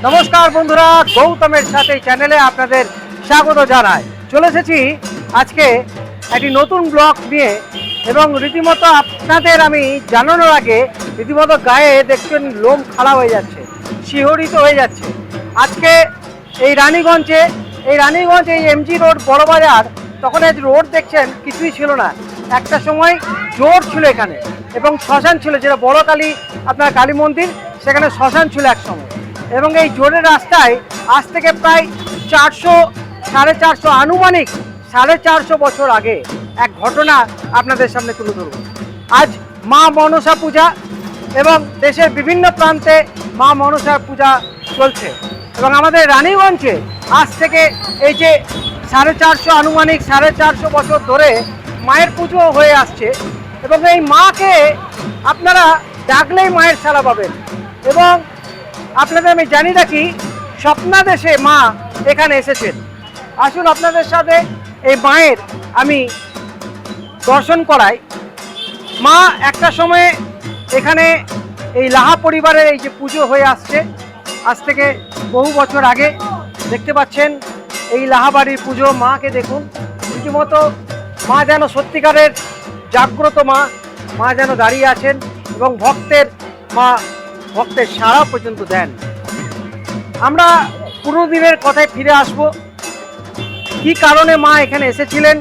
নমস্কার বন্ধুরা, গৌতমের সাথে চ্যানেলে আপনাদের স্বাগত জানাই। চলে এসেছি আজকে একটি নতুন ব্লগ নিয়ে এবং রীতিমতো আপনাদের আমি জানানোর আগে রীতিমতো গায়ে দেখছেন লোম খাড়া হয়ে যাচ্ছে, শিহরিত হয়ে যাচ্ছে। আজকে এই রানীগঞ্জ এই এমজি রোড বড়বাজার, তখন এই রোড দেখছেন কিছুই ছিল না। একটা সময় জোর ছিল এখানে এবং শ্মশান ছিল, যেটা বড় কালী আপনার কালী মন্দির, সেখানে শ্মশান ছিল এক সময়। এবং এই জোরের রাস্তায় আজ থেকে প্রায় 400-450 আনুমানিক 450 বছর আগে এক ঘটনা আপনাদের সামনে তুলে ধরব। আজ মা মনসা পূজা এবং দেশের বিভিন্ন প্রান্তে মা মনসার পূজা চলছে এবং আমাদের রানীগঞ্জে আজ থেকে এই যে 450 আনুমানিক 450 বছর ধরে মায়ের পুজো হয়ে আসছে এবং এই মাকে আপনারা ডাকলেই মায়ের ছাড়া পাবেন। এবং আপনাদের আমি জানি রাখি, স্বপ্নাদেশে মা এখানে এসেছেন। আসুন আপনাদের সাথে এই মায়ের আমি দর্শন করাই। মা একটা সময়ে এখানে এই লাহা পরিবারের এই যে পুজো হয়ে আসছে আজ থেকে বহু বছর আগে, দেখতে পাচ্ছেন এই লাহাবাড়ির পুজো। মাকে দেখুন, রীতিমতো মা যেন সত্যিকারের জাগ্রত মা যেন দাঁড়িয়ে আছেন এবং ভক্তের সাড়া পর্যন্ত দেন। আমরা পুরো দিনের কথায় ফিরে আসব, কি কারণে মা এখানে এসেছিলেন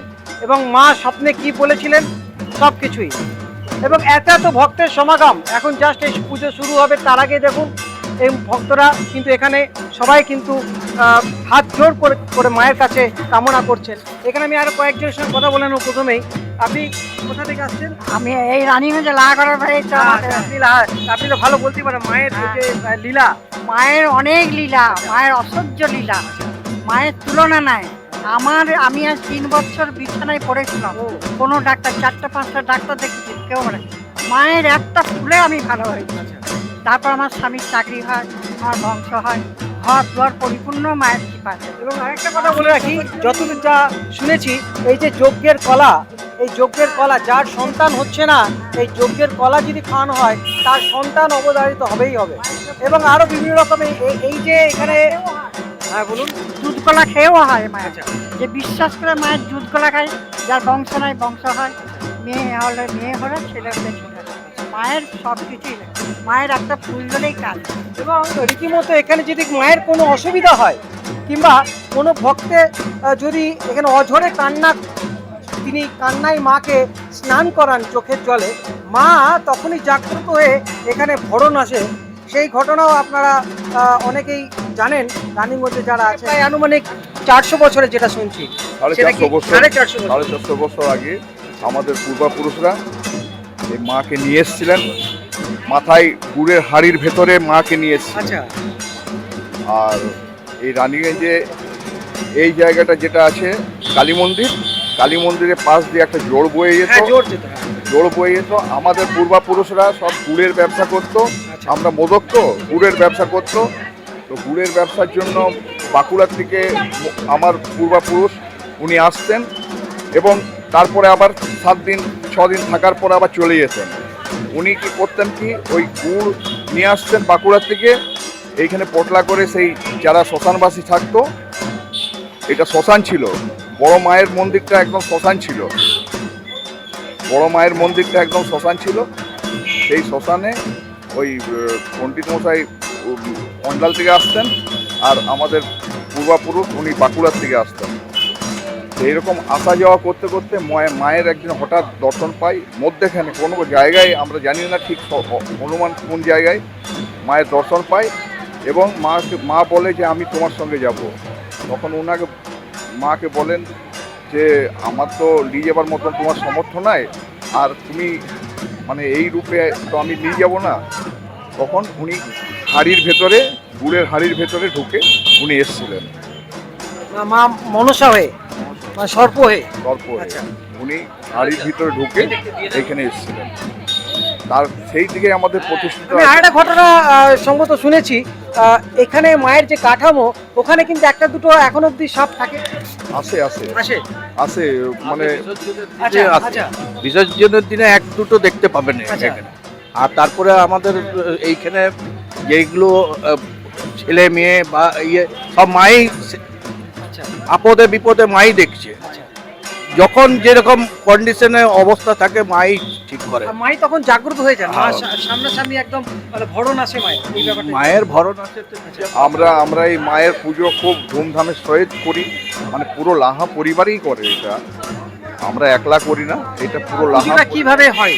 এবং মা স্বপ্নে কি বলেছিলেন, সব কিছুই। এবং এত ভক্তের সমাগম, এখন জাস্ট এই পুজো শুরু হবে, তার আগে দেখুন এই ভক্তরা কিন্তু এখানে সবাই কিন্তু হাত জোর করে মায়ের কাছে কামনা করছেন। এখানে আমি আরো কয়েকজনের সঙ্গে কথা বলে নেব। প্রথমেই, আপনি কোথা থেকে আসছেন? আমি এই রানীগঞ্জে লাগানোর ভাই। আপনি তো ভালো বলতে পারেন মায়ের যে লীলা। মায়ের অনেক লীলা, মায়ের অসহ্য লীলা, মায়ের তুলনা নাই। আমি আজ 3 বছর বিছানায় পড়েছিলাম, কোনো ডাক্তার 4-5টা ডাক্তার দেখেছি, কেউ বলে মায়ের একটা ফুলে আমি ভালো হয়েছি। তারপর আমার স্বামীর চাকরি হয়, আমার বংশ হয়, ঘর দুয়ার পরিপূর্ণ মায়ের কৃপায়। এবং আরেকটা কথা বলে রাখি, যতদূর যা শুনেছি, এই যে যজ্ঞের কলা যার সন্তান হচ্ছে না, এই যজ্ঞের কলা যদি খাওয়ানো হয় তার সন্তান অবধারিত হবেই হবে। এবং আরো বিভিন্ন রকমের এই যে এখানে, হ্যাঁ বলুন। দুধ কলা খেয়েও হয় মায়ের, যে বিশ্বাস করে মায়ের দুধ কলা খায়, যার বংশ নাই বংশ হয়, মেয়ে হলে মেয়ে হলে, ছেলে হলে ছেলে। মায়ের সব কিছুই, মায়ের একটা ফুল দিলেই কাজ। এবং রীতিমতো এখানে যদি মায়ের কোনো অসুবিধা হয় কিংবা কোনো ভক্তে যদি এখানে অঝরে তিনি কান্নায় মাকে স্নান করান চোখের জলে, মা তখনই জাগ্রত হয়ে এখানে ভরণ আসে। সেই ঘটনাও আপনারা অনেকেই জানেন রানীগঞ্জে যারা আছে। প্রায় আনুমানিক 400 বছরে যেটা শুনছি, 450 বছর আগে আমাদের পূর্বপুরুষরা এই মাকে নিয়ে এসেছিলেন, মাথায় গুড়ের হাড়ির ভেতরে মাকে নিয়ে এসেছিলেন। আচ্ছা। আর এই রানীগঞ্জে এই জায়গাটা যেটা আছে কালী মন্দিরের পাশ দিয়ে একটা জোড় বয়ে যেত। আমাদের পূর্বপুরুষরা সব গুড়ের ব্যবসা করতো। আমরা মোদক তো গুড়ের ব্যবসা করতো, তো গুড়ের ব্যবসার জন্য বাঁকুড়ার থেকে আমার পূর্বপুরুষ উনি আসতেন এবং তারপরে আবার 7-6 দিন থাকার পর আবার চলে যেতেন। উনি কি করতেন কি, ওই গুড় নিয়ে আসতেন বাঁকুড়ার থেকে, এইখানে পটলা করে সেই যারা শ্মশানবাসী থাকতো, এটা শ্মশান ছিল, বড় মায়ের মন্দিরটা একদম শ্মশান ছিল। সেই শ্মশানে ওই পণ্ডিত মশাই অন্ডাল থেকে আসতেন আর আমাদের পূর্বপুরুষ উনি বাঁকুড়ার থেকে আসতেন। এইরকম আসা যাওয়া করতে করতে মায়ের একদিন হঠাৎ দর্শন পাই মধ্যেখানে কোনো জায়গায়, আমরা জানি না ঠিক অনুমান কোন জায়গায়, মায়ের দর্শন পাই এবং মা বলে যে আমি তোমার সঙ্গে যাব। তখন মাকে বলেন যে আমার তো নিয়ে যাবার মতন তোমার সামর্থ্য নাই, আর তুমি মানে এই রূপে তো আমি নিয়ে যাব না। তখন উনি গুড়ের হাড়ির ভেতরে ঢুকে উনি এসেছিলেন মা মনসা হয়ে, সর্প হয়ে। আচ্ছা। উনি হাড়ির ভিতরে ঢুকে এখানে এসেছিলেন, তার সেই থেকে আমাদের প্রতিষ্ঠিত। আমি আরেকটা ঘটনা সঙ্গত শুনেছি, এখানে মায়ের যে কাঠামো, ওখানে কিন্তু একটা দুটো এখন অব্দি সাপ থাকে। আছে মানে বিসর্জনের দিনে 1-2 দেখতে পাবেন এখানে। আর তারপরে আমাদের এইখানে যেগুলো ছেলে মেয়ে বা ইয়ে সব মাই আচ্ছা আপদে বিপদে মাই দেখছে। আচ্ছা। যখন যেরকম কন্ডিশনে অবস্থা থাকে মাই ঠিক করে। আর মাই তখন জাগ্রত হয়ে যান, মা হ্যাঁ। সামনাসামনি একদম মানে ভরণ আসে মায়ের, এই ব্যাপারটা। মায়ের ভরণ আছে তো আমরা এই মায়ের পুজো খুব ধুমধামের সহিত করি, মানে পুরো লাহা পরিবারই করে এটা, আমরা একলা করি না, এটা পুরো লাহা পুজোটা কিভাবে হয়?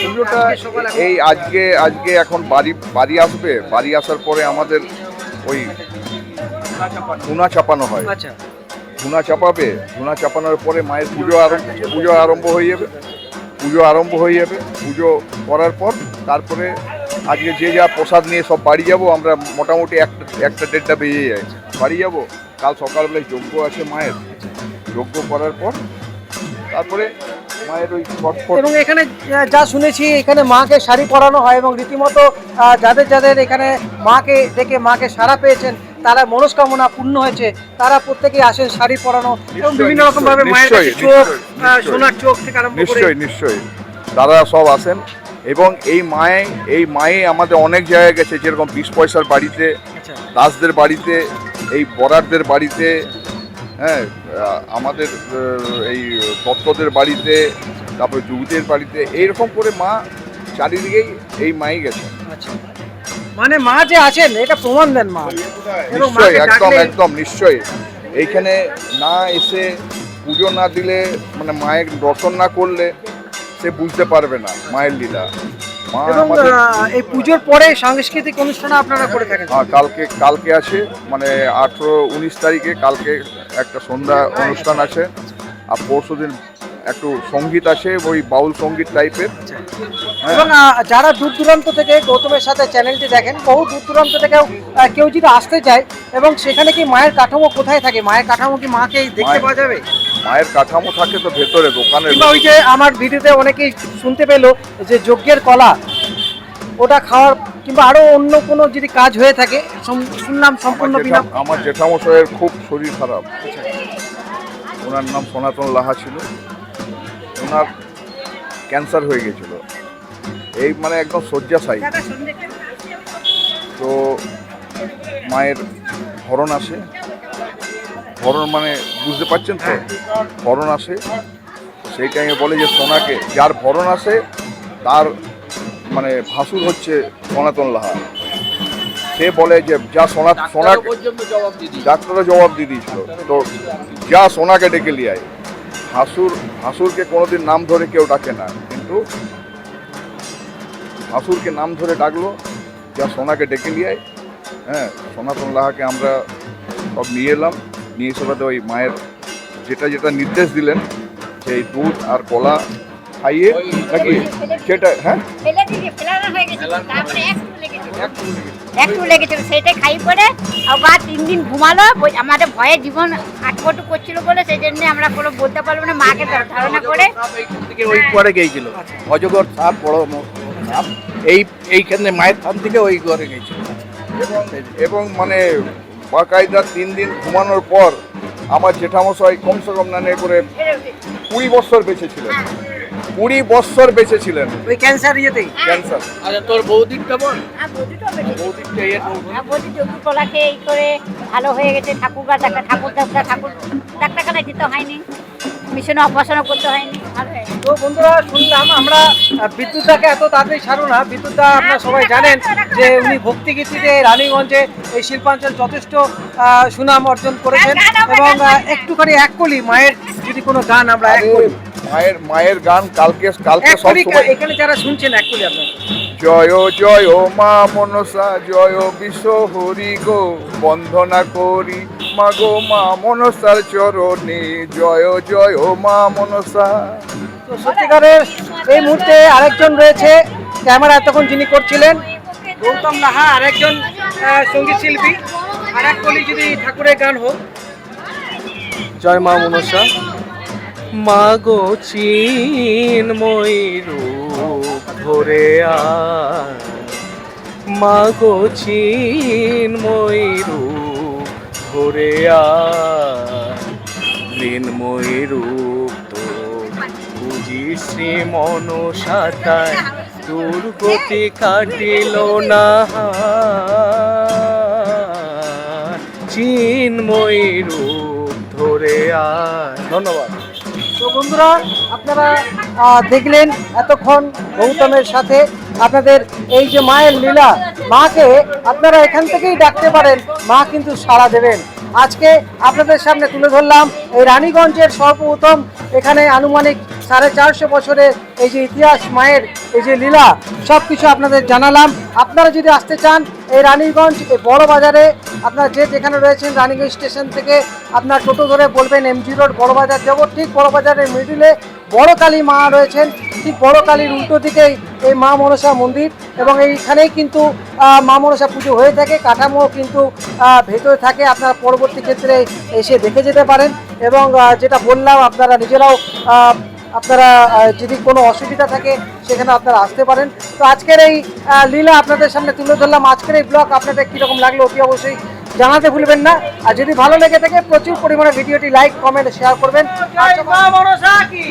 পুজোটা আজকে সকালে এই আজকে এখন বাড়ি আসবে, বাড়ি আসার পরে আমাদের ওই ধুনা চাপানো হয়, আচ্ছা ধুনা চাপাবে, ধুনা চাপানোর পরে মায়ের পুজো আরম্ভ হয়ে যাবে, পুজো করার পর তারপরে আজকে যে যা প্রসাদ নিয়ে সব বাড়ি যাব, আমরা মোটামুটি একটা দেড়টা বেজে যায় বাড়ি যাব। কাল সকালবেলায় যজ্ঞ আছে মায়ের, যজ্ঞ করার পর তারপরে মায়ের ওই ছটফট। এবং এখানে যা শুনেছি এখানে মাকে শাড়ি পরানো হয় এবং রীতিমতো যাদের এখানে মাকে দেখে মাকে সাড়া পেয়েছেন, তারা মনস্কামনা পূর্ণ হয়েছে, তারা প্রত্যেকেই আসেন শাড়ি পরানো এবং বিভিন্ন রকম ভাবে মায়ের কাছে চোখ, সোনার চোখ থেকে আরম্ভ করে। নিশ্চয়ই তারা সব আসেন এবং এই মায়ে আমাদের অনেক জায়গায় গেছে, যেরকম 20 পয়সার বাড়িতে, আচ্ছা দাসদের বাড়িতে, এই বরারদের বাড়িতে, হ্যাঁ আমাদের এই দত্তদের বাড়িতে, তারপরে যুবতীদের বাড়িতে, এইরকম করে মা চারিদিকেই এই মাই গেছে। আচ্ছা, মানে মা যে আছেন এটা প্রমাণ দেন মা। এবং নিশ্চয়ই, মাকে ডাকলে- একদম নিশ্চয়ই। এইখানে না এসে পুজো না দিলে, মানে মায়ের দর্শন না করলে সে বুঝতে পারবে না মায়ের লীলা। মা এবং আমাদের এই পুজোর পরে সাংস্কৃতিক অনুষ্ঠান আপনারা করে থাকেন। কালকে আছে, মানে 18-19 তারিখে কালকে একটা সন্ধ্যা অনুষ্ঠান আছে, আর পরশুদিন একটু সঙ্গীত আছে, ওই বাউল সঙ্গীত টাইপের। এবং যারা দূর দূরান্ত থেকে গৌতমের সাথে চ্যানেলটি দেখেন, বহু দূর দূরান্ত থেকেও কেউ যদি আসতে চায়, এবং সেখানে কি মায়ের কাঠামো কোথায় থাকে, মায়ের কাঠামো কি মাকে দেখতে পাওয়া যাবে? মায়ের কাঠামো থাকে তো ভেতরে দোকানের। কিংবা ওই যে আমার ভিডিওতে অনেকেই শুনতে পেলো যে যজ্ঞের কলা ওটা খাওয়ার, কিংবা আরো অন্য কোনো যদি কাজ হয়ে থাকে, শুনলাম সম্পূর্ণ বিনা। আমার জেঠামশাইয়ের খুব শরীর খারাপ, ওনার নাম সনাতন লাহা ছিল, ওনার ক্যান্সার হয়ে গেছিল, এই মানে একদম শয্যাশায়ী। তো মায়ের ভরণ আসে, ভরণ মানে বুঝতে পারছেন তো, ভরণ আসে, সেই টাইমে বলে যে সোনাকে, যার ভরণ আসে তার মানে ভাসুর হচ্ছে সনাতন লাহা। সে বলে যে যা সোনাকে, ডাক্তাররা জবাব দিয়ে দিয়েছিল, তো যা সোনাকে ডেকে লিয়ে আয়। হাসুরকে কোনোদিন নাম ধরে কেউ ডাকে না, কিন্তু হাসুরকে নাম ধরে ডাকলো, যা সোনাকে ডেকে লিয়ে আয়। হ্যাঁ, সনাতন লাহাকে আমরা সব নিয়ে এলাম, নিয়ে এসে ওই মায়ের যেটা নির্দেশ দিলেন, সেই দুধ আর কলা খাইয়ে নাকি সেটা, হ্যাঁ একটু লেগেছিল, সেটাই খাই পরে আবার 3 দিন ঘুমালো। আমাদের ভয়ে জীবন আটপটু করছিল বলে সেই জন্য আমরা কোনো বলতে পারবো না, মাকে ধারণা করে ওই পরে গিয়েছিল অজগর সাপ, বড় সাপ, এইখানে মায়ের থান থেকে ওই ঘরে গিয়েছিল। এবং মানে বাকায়দা 3 দিন ঘুমানোর পর আমার জেঠামশাই কমসে কম না করে 20 বছর বেঁচে ছিলেন, 20 বছর বেঁচে ছিলেন ওই ক্যান্সার ইয়েতেই। ক্যান্সার। আচ্ছা, তোর বৌদির কেমন? বৌদি যোগ্য কলা খেয়ে এই করে ভালো হয়ে গেছে। ঠাকুর ডাক্তারখানায় যেতে হয়নি, মিশনে অপারেশনও করতে হয়নি, ভালো হয়ে গেছে। তো বন্ধুরা, শুনলাম আমরা বিদ্যুৎদাকে এত তাড়াতাড়ি ছাড়ো না। বিদ্যুৎদা আপনারা সবাই জানেন যে উনি ভক্তিগীতিতে রানীগঞ্জে এই শিল্পাঞ্চল যথেষ্ট সুনাম অর্জন করেছেন, এবং একটুখানি এক কলি মায়ের যদি কোনো গান আমরা এক কলি, মায়ের গান কালকে এক সব কলি সময়, এখানে যারা শুনছেন এক কলি আপনারা। জয় জয় মা মনসা, জয় বিশ্ব হরি গো, বন্দনা করি মাগো মা মনসার চরণে, জয় জয় মা মনসা। তো সত্যিকারের এই মুহূর্তে আরেকজন রয়েছে ক্যামেরা এতক্ষণ যিনি করছিলেন, গৌতম লাহা, আরেকজন সঙ্গীত শিল্পী। আর এক কলি যদি ঠাকুরের গান হোক। জয় মা মনসা। মাগো চিন্ময়ী রূপ ধরে আয়, মাগো চিন্ময়ী রূপ ধরে আয়, মৃন্ময়ী রূপ তোর বুঝি শ্রী মনসাতায়, দুর্গতি কাটিল না। চিন্ময় রূপ ধরে আয়। ধন্যবাদ। তো বন্ধুরা, আপনারা দেখলেন এতক্ষণ গৌতমের সাথে আপনাদের এই যে মায়ের লীলা, মাকে আপনারা এখান থেকেই ডাকতে পারেন, মা কিন্তু সাড়া দেবেন। আজকে আপনাদের সামনে তুলে ধরলাম এই রানীগঞ্জের সর্বপ্রথম এখানে আনুমানিক 450 বছরের এই যে ইতিহাস, মায়ের এই যে লীলা, সব কিছু আপনাদের জানালাম। আপনারা যদি আসতে চান এই রানীগঞ্জ এই বড় বাজারে, আপনারা যে যেখানে রয়েছেন রানীগঞ্জ স্টেশন থেকে আপনার টোটো ধরে বলবেন এমজি রোড বড় বাজার যাব। ঠিক বড় বাজারের মিডিলে বড় কালী মা রয়েছেন, ঠিক বড় কালীর উল্টো দিকেই এই মা মনসা মন্দির, এবং এইখানেই কিন্তু মা মনসা পুজো হয়ে থাকে। কাঠামো কিন্তু ভেতরে থাকে, আপনারা পরবর্তী ক্ষেত্রে এসে দেখে যেতে পারেন। এবং যেটা বললাম, আপনারা নিজেরাও আপনারা যদি কোনো অসুবিধা থাকে সেখানে আপনারা আসতে পারেন। তো আজকের এই লীলা আপনাদের সামনে তুলে ধরলাম। আজকের এই ব্লগ আপনাদের কীরকম লাগলো অতি অবশ্যই জানাতে ভুলবেন না। আর যদি ভালো লেগে থাকে প্রচুর পরিমাণে ভিডিওটি লাইক, কমেন্ট, শেয়ার করবেন। মা মনসা কি